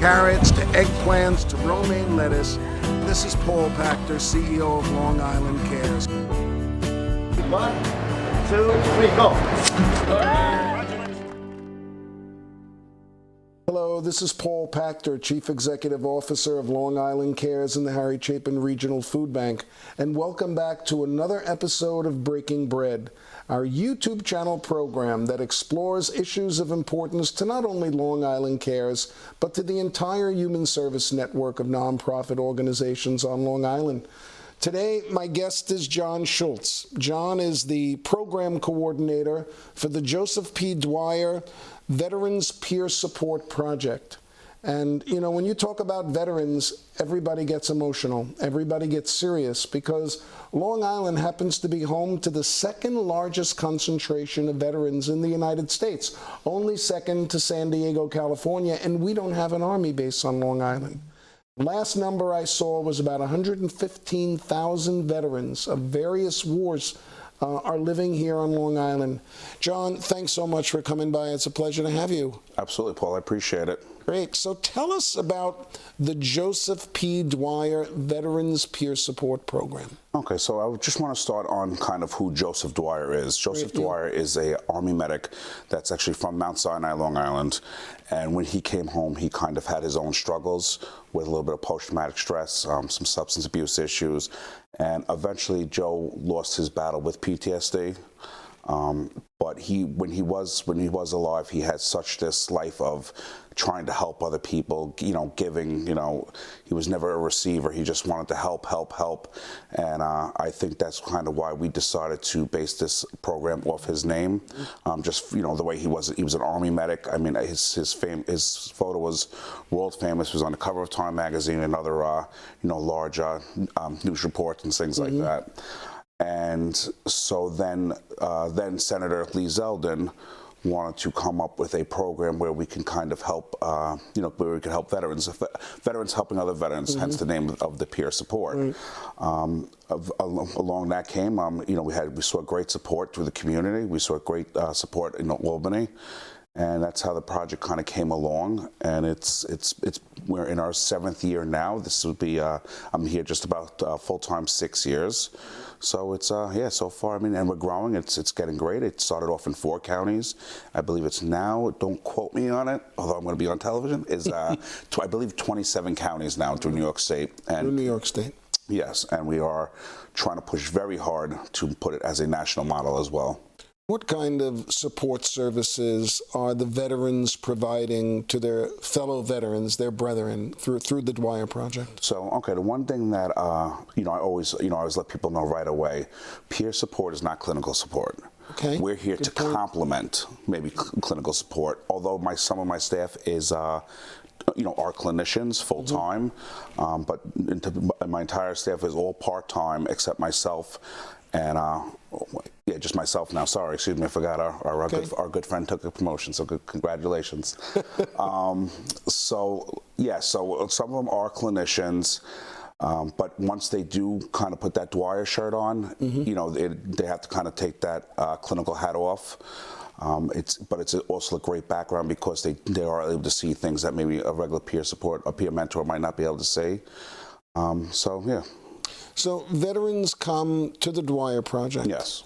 carrots to eggplants to romaine lettuce. This is Paul Pachter, CEO of Long Island Cares. 1, 2, 3, go. Hello, this is Paul Pachter, Chief Executive Officer of Long Island Cares and the Harry Chapin Regional Food Bank, and welcome back to another episode of Breaking Bread, our YouTube channel program that explores issues of importance to not only Long Island Cares, but to the entire human service network of nonprofit organizations on Long Island. Today, my guest is John Schultz. John is the program coordinator for the Joseph P. Dwyer Veterans Peer Support Project. And, you know, when you talk about veterans, everybody gets emotional. Everybody gets serious because Long Island happens to be home to the second largest concentration of veterans in the United States, only second to San Diego, California, and we don't have an army base on Long Island. Last number I saw was about 115,000 veterans of various wars are living here on Long Island. John, thanks so much for coming by. It's a pleasure to have you. Absolutely, Paul. I appreciate it. Great. So tell us about the Joseph P. Dwyer Veterans Peer Support Program. Okay, so I just want to start on kind of who Joseph Dwyer is. Joseph Dwyer is a Army medic that's actually from Mount Sinai, Long Island. And when he came home, he kind of had his own struggles with a little bit of post-traumatic stress, some substance abuse issues. And eventually, Joe lost his battle with PTSD. But when he was alive, he had such this life of trying to help other people, giving, he was never a receiver. He just wanted to help. And I think that's kind of why we decided to base this program off his name. The way he was an Army medic. I mean, his photo was world famous. He was on the cover of Time magazine and other, large news reports and things like that. And so then Senator Lee Zeldin wanted to come up with a program where we can kind of help, where we can help veterans helping other veterans, hence the name of the peer support. Along that came, we saw great support through the community. We saw great support in Albany. And that's how the project kind of came along, and we're in our 7th year now. This would be I'm here just about full-time 6 years, so it's so far. I mean, and we're growing. It's getting great. It started off in 4 counties. I believe it's now. Don't quote me on it, although I'm going to be on television. Is I believe 27 counties now through New York State. And Through New York State. Yes, and we are trying to push very hard to put it as a national model as well. What kind of support services are the veterans providing to their fellow veterans, their brethren, through the Dwyer Project? So, okay, the one thing that I always let people know right away: peer support is not clinical support. Okay. We're here to complement maybe clinical support. Although some of my staff is are clinicians full time, but my entire staff is all part time except myself. And just myself now. Sorry, excuse me, I forgot our good friend took a promotion, so congratulations. So some of them are clinicians, but once they do kind of put that Dwyer shirt on, they have to kind of take that clinical hat off. But it's also a great background because they are able to see things that maybe a regular peer mentor might not be able to see. So veterans come to the Dwyer Project. Yes.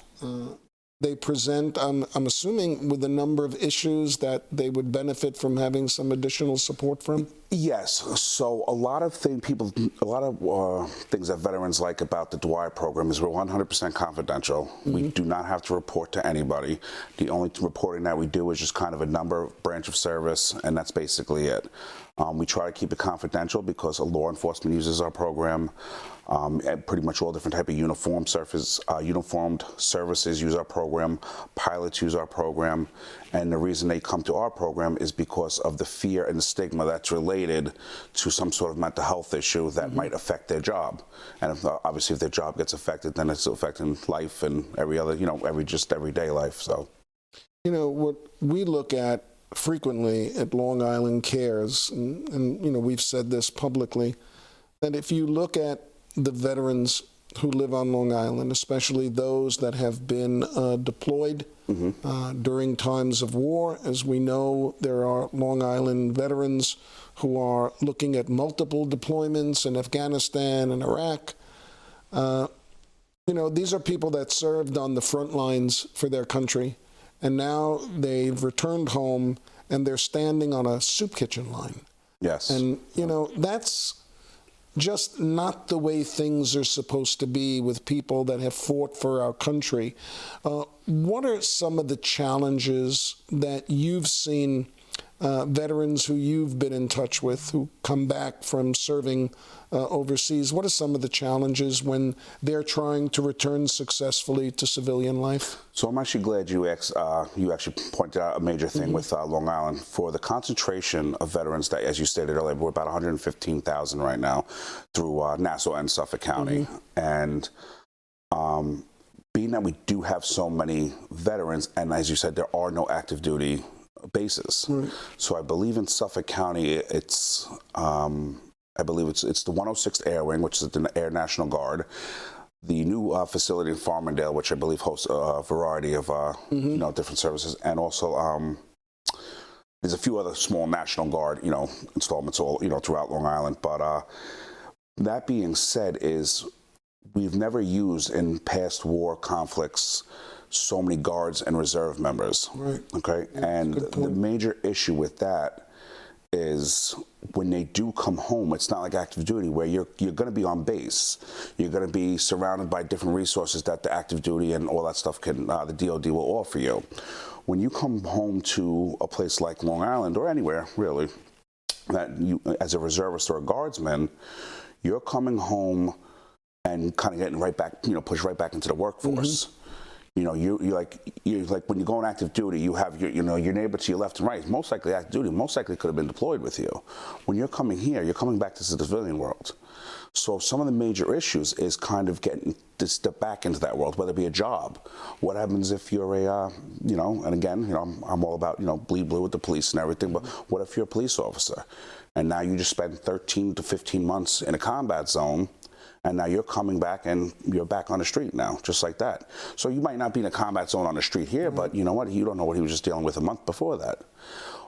They present, I'm assuming, with a number of issues that they would benefit from having some additional support from? Yes. So a lot of things that veterans like about the Dwyer program is we're 100% confidential. We do not have to report to anybody. The only reporting that we do is just kind of a number, branch of service, and that's basically it. We try to keep it confidential because law enforcement uses our program. And pretty much all different type of uniformed services use our program. Pilots use our program. And the reason they come to our program is because of the fear and the stigma that's related to some sort of mental health issue that might affect their job. And obviously if their job gets affected, then it's affecting life and every other, everyday life. So, what we look at frequently at Long Island Cares, and we've said this publicly, that if you look at the veterans who live on Long Island, especially those that have been deployed during times of war. As we know, there are Long Island veterans who are looking at multiple deployments in Afghanistan and Iraq. These are people that served on the front lines for their country, and now they've returned home and they're standing on a soup kitchen line. Yes. And, that's just not the way things are supposed to be with people that have fought for our country. What are some of the challenges that you've seen veterans who you've been in touch with who come back from serving overseas? What are some of the challenges when they're trying to return successfully to civilian life? So I'm actually glad you actually pointed out a major thing with Long Island. For the concentration of veterans that, as you stated earlier, we're about 115,000 right now through Nassau and Suffolk County. And being that we do have so many veterans, and as you said, there are no active duty bases. So I believe in Suffolk County, it's the 106th Air Wing, which is the Air National Guard. The new facility in Farmingdale, which I believe hosts a variety of different services, and also there's a few other small National Guard installments all throughout Long Island. But that being said, we've never used in past war conflicts so many guards and reserve members. Right. Okay. Yeah, and the major issue with that is when they do come home, it's not like active duty where you're going to be on base. You're going to be surrounded by different resources that the active duty and all that stuff the DOD will offer you. When you come home to a place like Long Island or anywhere really, that you, as a reservist or a guardsman, you're coming home and kind of getting right back, pushed right back into the workforce. You're like when you go on active duty, you have your neighbor to your left and right. Most likely active duty, most likely could have been deployed with you. When you're coming here, you're coming back to the civilian world. So some of the major issues is kind of getting to step back into that world, whether it be a job. What happens if you're and again, I'm all about, bleed blue with the police and everything, but what if you're a police officer and now you just spend 13 to 15 months in a combat zone, and now you're coming back and you're back on the street now, just like that. So you might not be in a combat zone on the street here, but you know what? You don't know what he was just dealing with a month before that.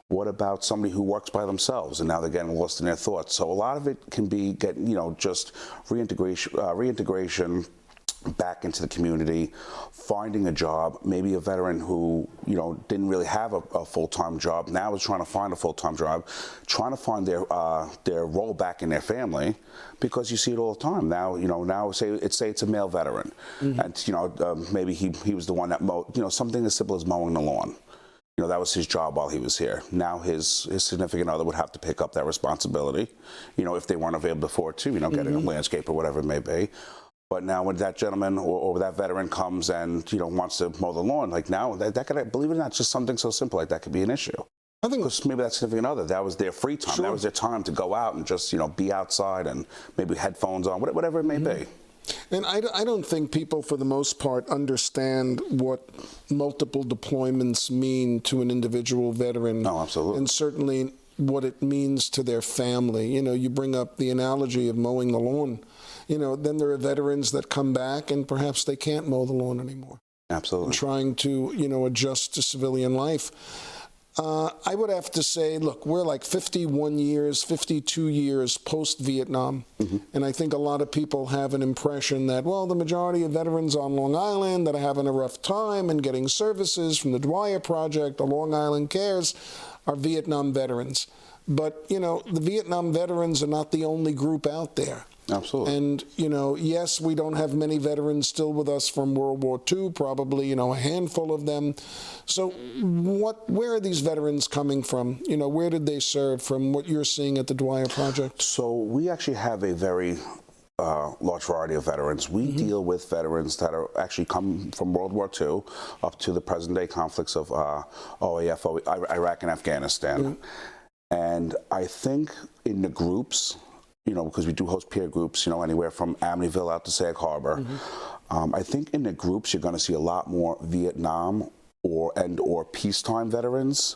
What about somebody who works by themselves and now they're getting lost in their thoughts? So a lot of it can be just reintegration back into the community, finding a job, maybe a veteran who, didn't really have a full-time job, now is trying to find a full-time job, trying to find their role back in their family, because you see it all the time. Now say it's a male veteran, and, maybe he was the one that mowed, something as simple as mowing the lawn. That was his job while he was here. Now his significant other would have to pick up that responsibility, if they weren't available before too, getting a landscape or whatever it may be. But now when that gentleman or that veteran comes and, wants to mow the lawn, like now, that could, believe it or not, just something so simple like that could be an issue. I think maybe that significant other, that was their free time. Sure. That was their time to go out and just, be outside and maybe headphones on, whatever it may be. And I don't think people, for the most part, understand what multiple deployments mean to an individual veteran. No, absolutely. And certainly what it means to their family. You bring up the analogy of mowing the lawn. Then there are veterans that come back and perhaps they can't mow the lawn anymore. Absolutely. And trying to, adjust to civilian life. I would have to say, look, we're like 51 years, 52 years post-Vietnam. And I think a lot of people have an impression that, well, the majority of veterans on Long Island that are having a rough time and getting services from the Dwyer Project, the Long Island Cares, are Vietnam veterans. But, the Vietnam veterans are not the only group out there. Absolutely. And, yes, we don't have many veterans still with us from World War II, probably, a handful of them. So where are these veterans coming from? Where did they serve from what you're seeing at the Dwyer Project? So we actually have a very large variety of veterans. We deal with veterans that are actually come from World War II up to the present-day conflicts of OAF, Iraq, and Afghanistan. And I think in the groups, because we do host peer groups, anywhere from Amityville out to Sag Harbor. I think in the groups you're going to see a lot more Vietnam or peacetime veterans.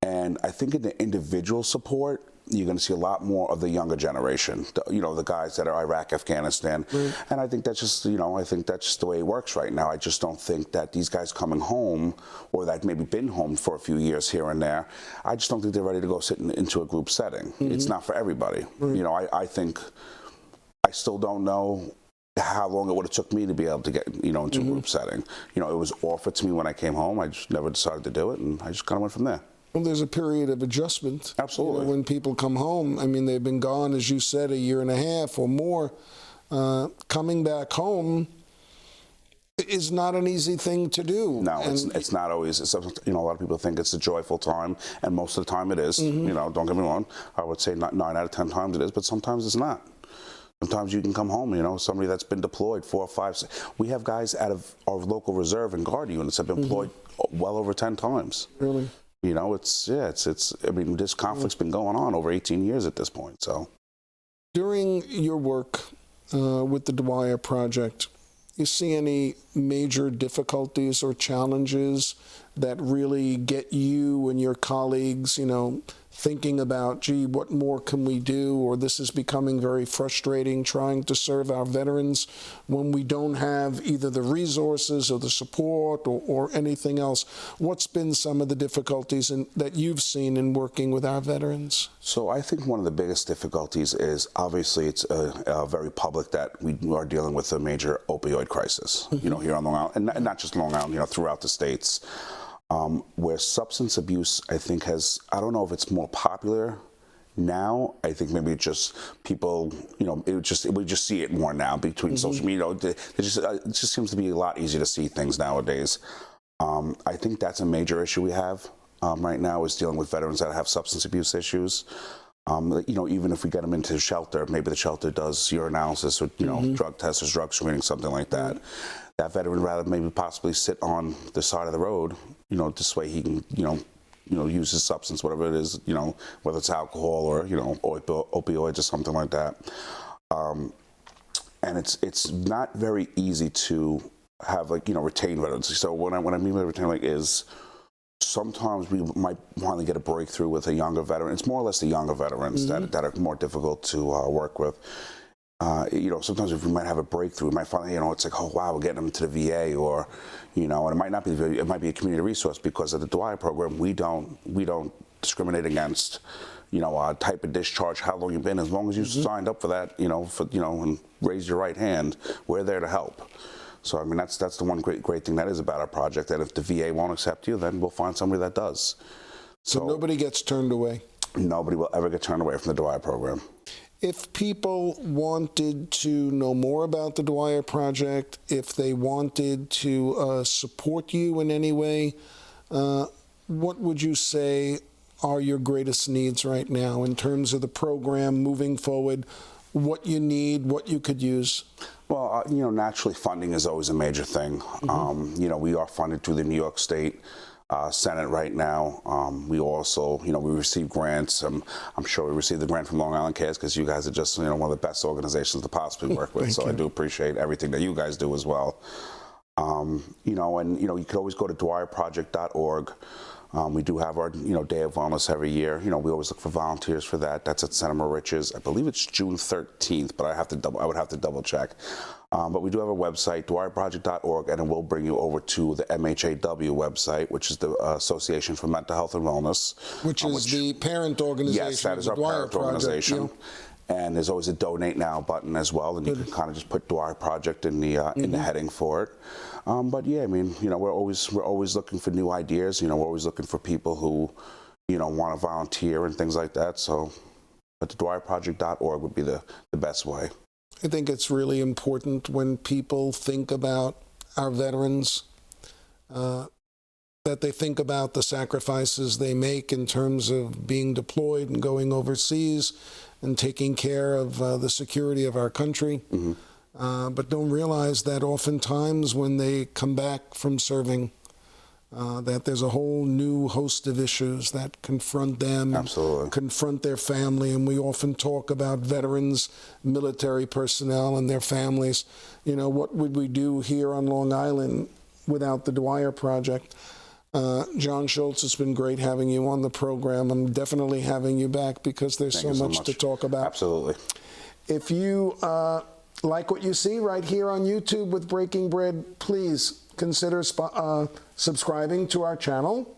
And I think in the individual support, you're going to see a lot more of the younger generation, the guys that are Iraq, Afghanistan. And I think that's just, I think that's just the way it works right now. I just don't think that these guys coming home, or that maybe been home for a few years here and there, I just don't think they're ready to go sit into a group setting. It's not for everybody. I think, I still don't know how long it would have took me to be able to get, into a group setting. It was offered to me when I came home. I just never decided to do it, and I just kind of went from there. Well, there's a period of adjustment. Absolutely. When people come home, I mean, they've been gone, as you said, a year and a half or more. Coming back home is not an easy thing to do. No, it's not always. A lot of people think it's a joyful time, and most of the time it is. Don't get me wrong. I would say 9 out of 10 times it is, but sometimes it's not. Sometimes you can come home, somebody that's been deployed 4 or 5. We have guys out of our local reserve and guard units have been deployed well over 10 times. Really? This conflict's been going on over 18 years at this point, so. During your work with the Dwyer Project, you see any major difficulties or challenges that really get you and your colleagues, thinking about, gee, what more can we do? Or this is becoming very frustrating trying to serve our veterans when we don't have either the resources or the support or anything else. What's been some of the difficulties that you've seen in working with our veterans? So I think one of the biggest difficulties is, obviously, it's very public that we are dealing with a major opioid crisis, here on Long Island, and not just Long Island, throughout the states. Where substance abuse, I think, I don't know if it's more popular now. I think maybe it's just people, we just see it more now between social media. It just seems to be a lot easier to see things nowadays. I think that's a major issue we have right now, is dealing with veterans that have substance abuse issues. Even if we get them into shelter, maybe the shelter does urinalysis or, drug tests or drug screening, something like that. That veteran rather maybe possibly sit on the side of the road, this way he can, use his substance, whatever it is, whether it's alcohol or, opioids or something like that. And it's not very easy to have, retain veterans. So what I mean by retain, is sometimes we might want to get a breakthrough with a younger veteran. It's more or less the younger veterans that are more difficult to work with. Sometimes if we might have a breakthrough, we might find, it's like, oh, wow, we're getting them to the VA, or, and it might not be the VA, it might be a community resource, because of the Dwyer program, we don't discriminate against, type of discharge, how long you've been. As long as you signed up for that, and raise your right hand, we're there to help. So, that's the one great thing that is about our project, that if the VA won't accept you, then we'll find somebody that does. So nobody gets turned away? Nobody will ever get turned away from the Dwyer program. If people wanted to know more about the Dwyer Project, if they wanted to support you in any way, what would you say are your greatest needs right now in terms of the program moving forward, what you need, what you could use? Well, naturally funding is always a major thing. We are funded through the New York State Senate right now. We also, we receive grants. I'm sure we received the grant from Long Island Cares, because you guys are just, one of the best organizations to possibly work with. So I do appreciate everything that you guys do as well. You could always go to dwyerproject.org. We do have our, Day of Wellness every year. We always look for volunteers for that. That's at Senator Rich's. I believe it's June 13th, but I would have to double check. But we do have a website, dwyerproject.org, and it will bring you over to the MHAW website, which is the Association for Mental Health and Wellness. Which is the parent organization. Yes, that is our parent organization. And there's always a Donate Now button as well, and you can kind of just put Dwyer Project in the heading for it. But yeah, we're always looking for new ideas. We're always looking for people who, want to volunteer and things like that. So, but the dwyerproject.org would be the best way. I think it's really important when people think about our veterans, that they think about the sacrifices they make in terms of being deployed and going overseas and taking care of the security of our country, but don't realize that oftentimes when they come back from serving, that there's a whole new host of issues that confront them, confront their family, and we often talk about veterans, military personnel, and their families. What would we do here on Long Island without the Dwyer Project? John Schultz, it's been great having you on the program. I'm definitely having you back because there's so much to talk about. Absolutely. If you like what you see right here on YouTube with Breaking Bread, please consider subscribing to our channel.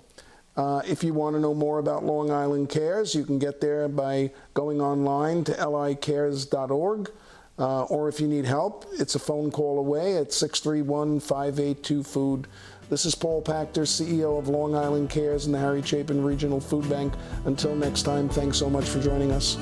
If you want to know more about Long Island Cares, you can get there by going online to licares.org. Or if you need help, it's a phone call away at 631-582-FOOD. This is Paul Pachter, CEO of Long Island Cares and the Harry Chapin Regional Food Bank. Until next time, thanks so much for joining us.